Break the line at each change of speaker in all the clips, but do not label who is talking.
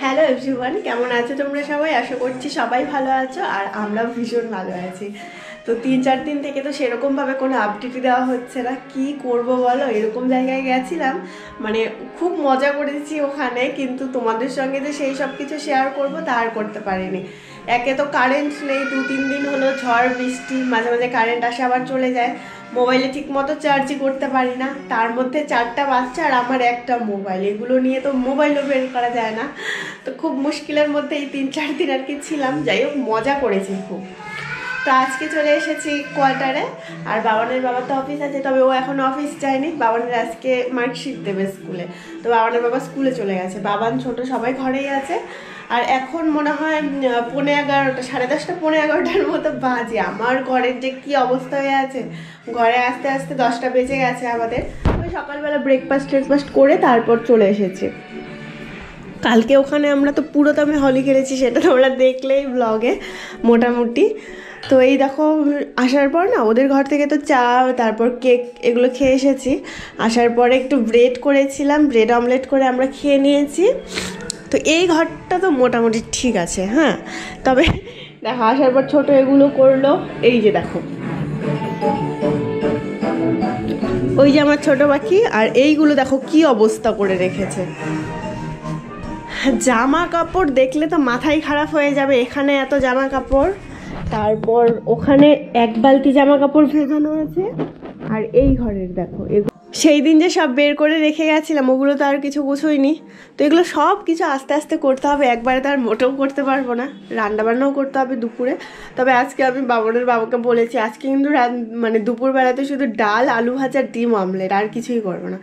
Hello everyone, কেমন আছো তোমরা সবাই? আশা করছি সবাই ভালো আছো আর আমরাও ভীষণ ভালো আছি। তো 3-4 দিন থেকে তো সেরকমভাবে কোনো আপডেটই দেওয়া হচ্ছে না। কি করব বলো, এরকম জায়গায় গেছিলাম, মানে খুব মজা করেছি ওখানে, কিন্তু তোমাদের সঙ্গে যে সেই সব কিছু শেয়ার করব তা আর করতে পারিনি। একে তো কারেন্ট নেই, 2-3 দিন হলো ঝড় বৃষ্টি, মাঝে মাঝে কারেন্ট আসে আবার চলে যায়। মোবাইলে ঠিক মতো চার্জই করতে পারি না, তার মধ্যে 4টা বাচ্চা আর আমার একটা মোবাইল, এগুলো নিয়ে তো মোবাইলও বের করা যায় না। তো খুব মুশকিলের মধ্যে এই 3-4 দিন আর কি ছিলাম। যাই হোক, মজা করেছি খুব। তো আজকে চলে এসেছি কোয়ার্টারে। আর বাবানের বাবার তো অফিস আছে, তবে ও এখনও অফিস যায়নি। বাবানের আজকে মার্কশিট দেবে স্কুলে, তো বাবানের বাবা স্কুলে চলে গেছে। বাবান ছোট সবাই ঘরেই আছে। আর এখন মনে হয় 11:30, 10:30, 11:30 মতো বাজে। আমার ঘরের যে কি অবস্থা হয়ে আছে, ঘরে আস্তে আস্তে 10টা বেজে গেছে আমাদের। ওই সকালবেলা ব্রেকফাস্ট করে তারপর চলে এসেছি। কালকে ওখানে আমরা তো পুরো দামে হোলি খেলেছি, সেটা তোমরা দেখলেই ব্লগে মোটামুটি। তো এই দেখো, আসার পর না ওদের ঘর থেকে তো চা, তারপর কেক, এগুলো খেয়ে এসেছি। আসার পরে একটু ব্রেড করেছিলাম, ব্রেড অমলেট করে আমরা খেয়ে নিয়েছি। তো এই ঘরটা তো মোটামুটি ঠিক আছে, হ্যাঁ। তবে দেখো, আসার পর ছোট এগুলো করলো, এই যে দেখো, ওই যে আমার ছোট পাখি। আর এইগুলো দেখো কি অবস্থা করে রেখেছে। জামা কাপড় দেখলে তো মাথাই খারাপ হয়ে যাবে। এখানে এত জামা কাপড়, তারপর ওখানে 1 বালতি জামা কাপড় ভেজানো আছে। আর এই ঘরের দেখো, সেই দিন যে সব বের করে রেখে গেছিলাম, ওগুলো তো আর কিছু গুছোইনি। তো এগুলো সব কিছু আস্তে আস্তে করতে হবে, একবারে তো আর মোটেও করতে পারবো না। রান্নাবান্নাও করতে হবে দুপুরে। তবে আজকে আমি বাবানের বাবাকে বলেছি, আজকে কিন্তু মানে দুপুরবেলাতে শুধু ডাল, আলু ভাজা, ডিম অমলেট, আর কিছুই করবো না।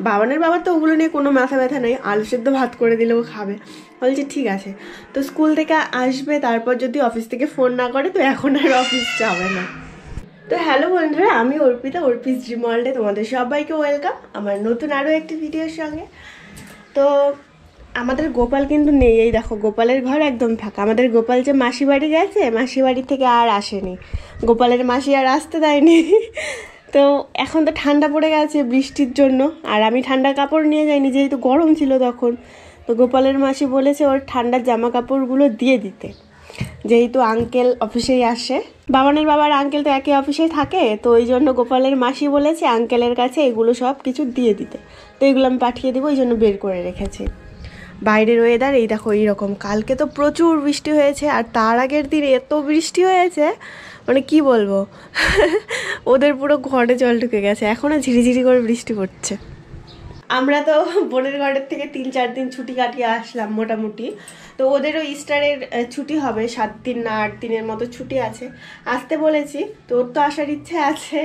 বাবানের বাবার তো ওগুলো নিয়ে কোনো মাথা ব্যথা নেই, আলু সেদ্ধ ভাত করে দিলেও খাবে। বলছি ঠিক আছে। তো স্কুল থেকে আসবে, তারপর যদি অফিস থেকে ফোন না করে তো এখন আর অফিস যাবে না। তো হ্যালো বন্ধুরা, আমি অর্পিতা, অর্পিস ড্রিম ওয়ার্ল্ডে তোমাদের সবাইকে ওয়েলকাম আমার নতুন আরও একটি ভিডিওর সঙ্গে। তো আমাদের গোপাল কিন্তু নেই, এই দেখো গোপালের ঘর একদম ফাঁকা। আমাদের গোপাল যে মাসি বাড়ি গেছে, মাসি বাড়ি থেকে আর আসেনি, গোপালের মাসি আর আসতে দেয়নি। তো এখন তো ঠান্ডা পড়ে গেছে বৃষ্টির জন্য, আর আমি ঠান্ডার কাপড় নিয়ে যাইনি, যেহেতু গরম ছিল তখন। তো গোপালের মাসি বলেছে ওর ঠান্ডার জামা কাপড়গুলো দিয়ে দিতে, যেহেতু আঙ্কেল অফিসেই আসে। বাবানের বাবার আঙ্কেল তো একই অফিসেই থাকে, তো ওই জন্য গোপালের মাসি বলেছে আঙ্কেলের কাছে এগুলো সব কিছু দিয়ে দিতে। তো এগুলো আমি পাঠিয়ে দেবো, ওই জন্য বের করে রেখেছি। বাইরের ওয়েদার এই দেখো এইরকম। কালকে তো প্রচুর বৃষ্টি হয়েছে, আর তার আগের দিন এত বৃষ্টি হয়েছে, মানে কি বলবো। ওদের পুরো ঘরে জল ঢুকে গেছে, এখনও ঝিরিঝিরি করে বৃষ্টি পড়ছে। আমরা তো বোনের ঘরের থেকে 3-4 দিন ছুটি কাটিয়ে আসলাম মোটামুটি। তো ওদেরও ইস্টারের ছুটি হবে, 7 দিন না 8 দিনের মতো ছুটি আছে। আসতে বলেছি, তো ওর তো আসার ইচ্ছে আছে,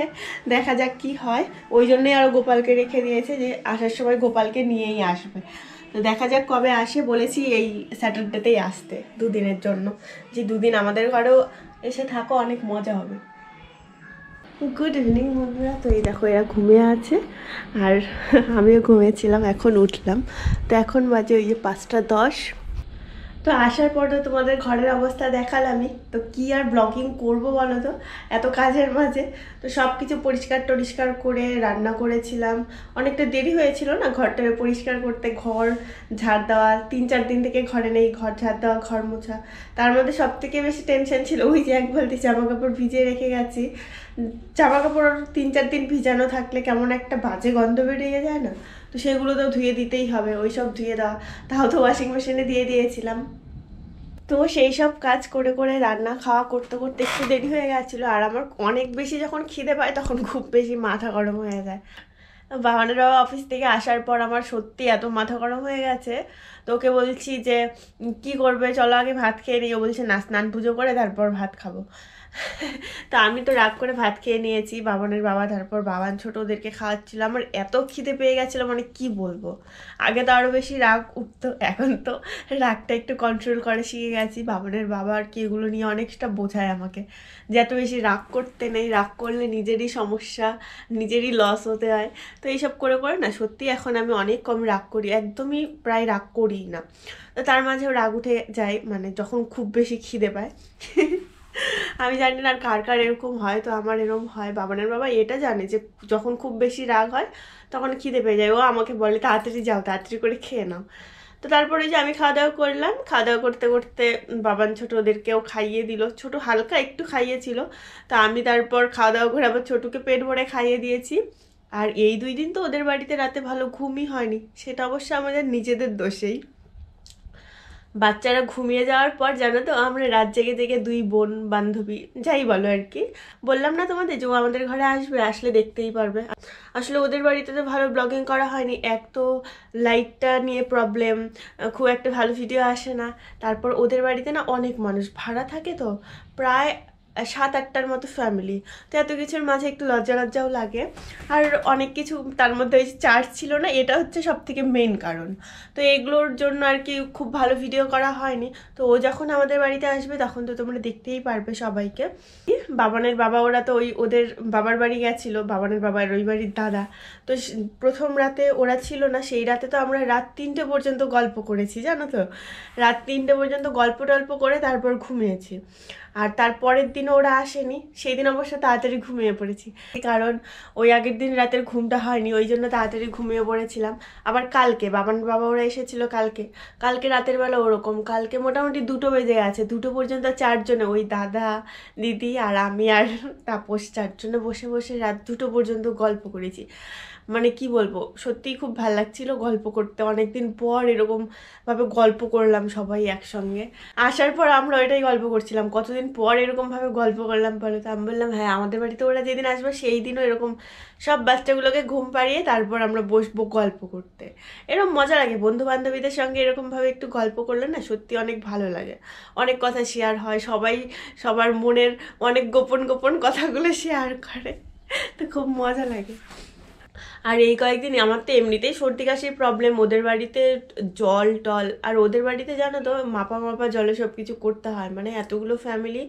দেখা যাক কি হয়। ওই জন্যই আরও গোপালকে রেখে দিয়েছে যে আসার সময় গোপালকে নিয়েই আসবে। তো দেখা যাক কবে আসে। বলেছি এই স্যাটারডেতেই আসতে 2 দিনের জন্য, যে 2 দিন আমাদের ঘরেও এসে থাকো, অনেক মজা হবে। গুড ইভিনিং বন্ধুরা। তো এই দেখো এরা ঘুমিয়ে আছে, আর আমিও ঘুমিয়েছিলাম, এখন উঠলাম। তো এখন বাজে ওই যে 5টা 10। তো আসার পর তো তোমাদের ঘরের অবস্থা দেখালামই, তো কি আর ব্লগিং করব বলো তো, এত কাজের মাঝে। তো সব কিছু পরিষ্কার করে রান্না করেছিলাম। অনেকটা দেরি হয়েছিল না ঘরটা পরিষ্কার করতে, ঘর ঝাড় দেওয়া, 3-4 দিন থেকে ঘরে নেই, ঘর ঝাড় দেওয়া, ঘর মোছা। তার মধ্যে সব থেকে বেশি টেনশন ছিল ওই যে 1 বালতি জামা কাপড় ভিজিয়ে রেখে গেছি। জামা কাপড় 3-4 দিন ভিজানো থাকলে কেমন একটা বাজে গন্ধ বেরিয়ে যায় না, তো সেগুলো তো ধুয়ে দিতেই হবে। ওই সব ধুয়ে দেওয়া, তাও তো ওয়াশিং মেশিনে দিয়ে দিয়েছিলাম। তো সেই সব কাজ করে রান্না খাওয়া করতে করতে একটু দেরি হয়ে গেছিলো। আর আমার অনেক বেশি যখন খিদে পায় তখন খুব বেশি মাথা গরম হয়ে যায়। বাবানের বাবা অফিস থেকে আসার পর আমার সত্যি এত মাথা গরম হয়ে গেছে। তো ওকে বলছি যে কি করবে, চলো আগে ভাত খেয়ে নিই। ও বলছে না, স্নান পুজো করে তারপর ভাত খাবো। তো আমি তো রাগ করে ভাত খেয়ে নিয়েছি। বাবানের বাবা, তারপর বাবান ছোট, ওদেরকে খাওয়াচ্ছিল। আমার এত খিদে পেয়ে গেছিলো, মানে কি বলবো। আগে তো আরও বেশি রাগ উঠতো, এখন তো রাগটা একটু কন্ট্রোল করে শিখে গেছি। বাবানের বাবা আর কি এগুলো নিয়ে অনেকটা বোঝায় আমাকে, যে এত বেশি রাগ করতে নেই, রাগ করলে নিজেরই সমস্যা, নিজেরই লস হতে হয়। তো এইসব করে না সত্যি এখন আমি অনেক কম রাগ করি, একদমই প্রায় রাগ করি না। তো তার মাঝেও রাগ উঠে যায়, মানে যখন খুব বেশি খিদে পায়। আমি জানি না আর কার কার এরকম হয়, তো আমার এরকম হয়। বাবানের বাবা এটা জানে যে যখন খুব বেশি রাগ হয় তখন খিদে পেয়ে যায়, ও আমাকে বলে তাড়াতাড়ি যাও, তাড়াতাড়ি করে খেয়ে নাও। তো তারপরে যে আমি খাওয়া দাওয়া করলাম, খাওয়া দাওয়া করতে করতে বাবান ছোট ওদেরকেও খাইয়ে দিল, ছোট হালকা একটু খাইয়েছিল। তা আমি তারপর খাওয়া দাওয়া করে আবার ছোটুকে পেট ভরে খাইয়ে দিয়েছি। আর এই 2 দিন তো ওদের বাড়িতে রাতে ভালো ঘুমই হয়নি, সেটা অবশ্য আমাদের নিজেদের দোষেই। বাচ্চারা ঘুমিয়ে যাওয়ার পর জানো তো আমরা রাত জেগে জেগে 2 বোন বান্ধবী যাই বলো আর কি, বললাম না তোমাদের যে ও আমাদের ঘরে আসবে, আসলে দেখতেই পারবে। আসলে ওদের বাড়িতে তো ভালো ব্লগিং করা হয়নি, এক তো লাইটটা নিয়ে প্রবলেম, খুব একটা ভালো ভিডিও আসে না। তারপর ওদের বাড়িতে না অনেক মানুষ ভাড়া থাকে, তো প্রায় 7-8টার মতো ফ্যামিলি, তো এত কিছুর মাঝে একটু লজ্জা লজ্জাও লাগে। আর অনেক কিছু তার মধ্যে ওই চার্জ ছিল না, এটা হচ্ছে সব থেকে মেন কারণ। তো এগুলোর জন্য আর কি খুব ভালো ভিডিও করা হয়নি। তো ও যখন আমাদের বাড়িতে আসবে তখন তো তোমরা দেখতেই পারবে সবাইকে। বাবানের বাবা ওরা তো ওই ওদের বাবার বাড়ি গেছিলো, বাবানের বাবার ওই বাড়ির দাদা। তো প্রথম রাতে ওরা ছিল না, সেই রাতে তো আমরা রাত 3টে পর্যন্ত গল্প করেছি জানো তো, রাত 3টে পর্যন্ত গল্প টল্প করে তারপর ঘুমিয়েছি। আর তারপরের দিনও ওরা আসেনি, সেই দিন অবশ্য তাড়াতাড়ি ঘুমিয়ে পড়েছি, কারণ ওই আগের দিন রাতের ঘুমটা হয়নি, ওই জন্য তাড়াতাড়ি ঘুমিয়ে পড়েছিলাম। আবার কালকে বাবা ওরা এসেছিলো, কালকে রাতের বেলা ওরকম, কালকে মোটামুটি 2টো বেজে গেছে, 2টো পর্যন্ত 4জনে, ওই দাদা দিদি আর আমি আর তাপস 4জনে বসে বসে রাত 2টো পর্যন্ত গল্প করেছি। মানে কি বলবো, সত্যিই খুব ভালো লাগছিল গল্প করতে, অনেকদিন পর এরকম ভাবে গল্প করলাম সবাই একসঙ্গে। আসার পর আমরা ওইটাই গল্প করছিলাম, কতদিন পর এরকম ভাবে গল্প করলাম বলো তো। আমি বললাম হ্যাঁ, আমাদের বাড়িতে ওরা যেদিন আসবে সেই দিনও এরকম সব বাচ্চাগুলোকে ঘুম পাড়িয়ে তারপর আমরা বসবো গল্প করতে। এরকম মজা লাগে বন্ধু বান্ধবীদের সঙ্গে এরকম ভাবে একটু গল্প করলে না, সত্যি অনেক ভালো লাগে, অনেক কথা শেয়ার হয়, সবাই সবার মনের অনেক গোপন গোপন কথাগুলো শেয়ার করে, তো খুব মজা লাগে। আর এই কয়েকদিন আমার তো এমনিতেই সর্দি কাশির প্রবলেম, ওদের বাড়িতে জল টল, আর ওদের বাড়িতে জানো তো মাপা মাপা জলে সব কিছু করতে হয়, মানে এতগুলো ফ্যামিলি,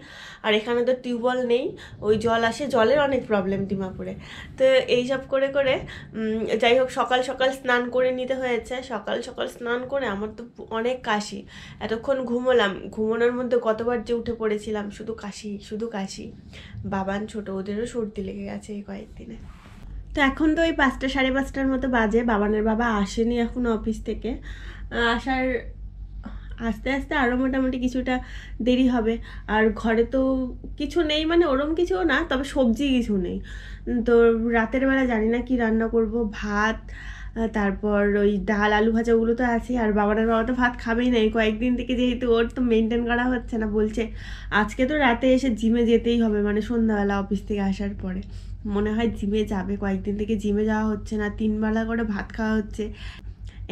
আর এখানে তো টিউবওয়েল নেই, ওই জল আসে, জলের অনেক প্রবলেম ডিমাপুরে। তো এইসব করে করে যাই হোক সকাল সকাল স্নান করে নিতে হয়েছে, সকাল সকাল স্নান করে আমার তো অনেক কাশি, এতক্ষণ ঘুমানোর মধ্যে কতবার যে উঠে পড়েছিলাম, শুধু কাশি শুধু কাশি। বাবান ছোট ওদেরও সর্দি লেগে গেছে এই কয়েকদিনে। তো এখন তো ওই 5টা 5:30টার মতো বাজে, বাবানের বাবা আসেনি এখন অফিস থেকে, আসার আস্তে আস্তে আরও মোটামুটি কিছুটা দেরি হবে। আর ঘরে তো কিছু নেই, মানে ওরম কিছুও না, তবে সবজি কিছু নেই। তো রাতের বেলা জানি না কি রান্না করব, ভাত তারপর ওই ডাল আলু ভাজা ওগুলো তো আছে। আর বাবানের বাবা তো ভাত খাবেই না, এই কয়েকদিন থেকে যেহেতু ওর তো মেনটেন করা হচ্ছে না, বলছে আজকে তো রাতে এসে জিমে যেতেই হবে, মানে সন্ধ্যাবেলা অফিস থেকে আসার পরে মনে হয় জিমে যাবে। কয়েকদিন থেকে জিমে যাওয়া হচ্ছে না, 3 বেলা করে ভাত খাওয়া হচ্ছে,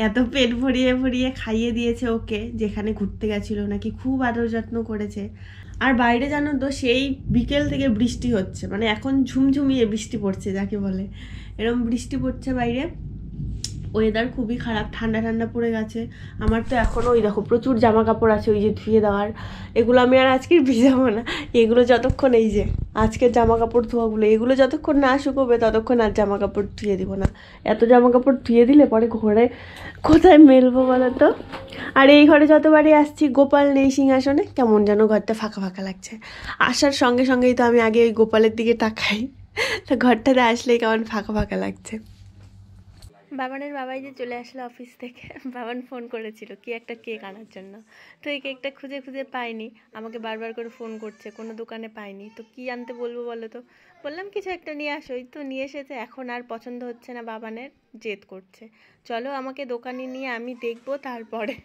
এত পেট ভরিয়ে ভরিয়ে খাইয়ে দিয়েছে ওকে, যেখানে ঘুরতে গেছিলো নাকি খুব আদর যত্ন করেছে। আর বাইরে জানো তো সেই বিকেল থেকে বৃষ্টি হচ্ছে, মানে এখন ঝুমঝুমিয়ে বৃষ্টি পড়ছে যাকে বলে, এরকম বৃষ্টি পড়ছে বাইরে, ওয়েদার খুবই খারাপ, ঠান্ডা ঠান্ডা পড়ে গেছে। আমার তো এখনও ওই দেখো প্রচুর জামা কাপড় আছে ওই যে ধুয়ে দেওয়ার, এগুলো আমি আর আজকে ভিজাবো না, এগুলো যতক্ষণ এই যে আজকের জামা কাপড় ধোয়াগুলো এগুলো যতক্ষণ না শুকোবে ততক্ষণ আর জামা কাপড় ধুয়ে দিব না। এত জামা কাপড় ধুয়ে দিলে পরে ঘরে কোথায় মেলবো বলো তো। আর এই ঘরে যতবারই আসছি গোপাল নেই সিংহাসনে, কেমন যেন ঘরটা ফাঁকা ফাঁকা লাগছে। আসার সঙ্গে সঙ্গেই তো আমি আগে ওই গোপালের দিকে তাকাই, তো ঘরটাতে আসলেই কেমন ফাঁকা ফাঁকা লাগছে। বাবানের বাবাই যে চলে আসলো অফিস থেকে, বাবান ফোন করেছিল কি একটা কেক আনার জন্য, তো এই কেকটা খুঁজে খুঁজে পাইনি, আমাকে বারবার করে ফোন করছে, কোনো দোকানে পাইনি, তো কি আনতে বলবো বলো তো। বললাম কিছু একটা নিয়ে আসো, ওই তো নিয়ে এসেছে, এখন আর পছন্দ হচ্ছে না বাবানের, জেদ করছে, চলো আমাকে দোকানে নিয়ে আমি দেখবো তারপরে।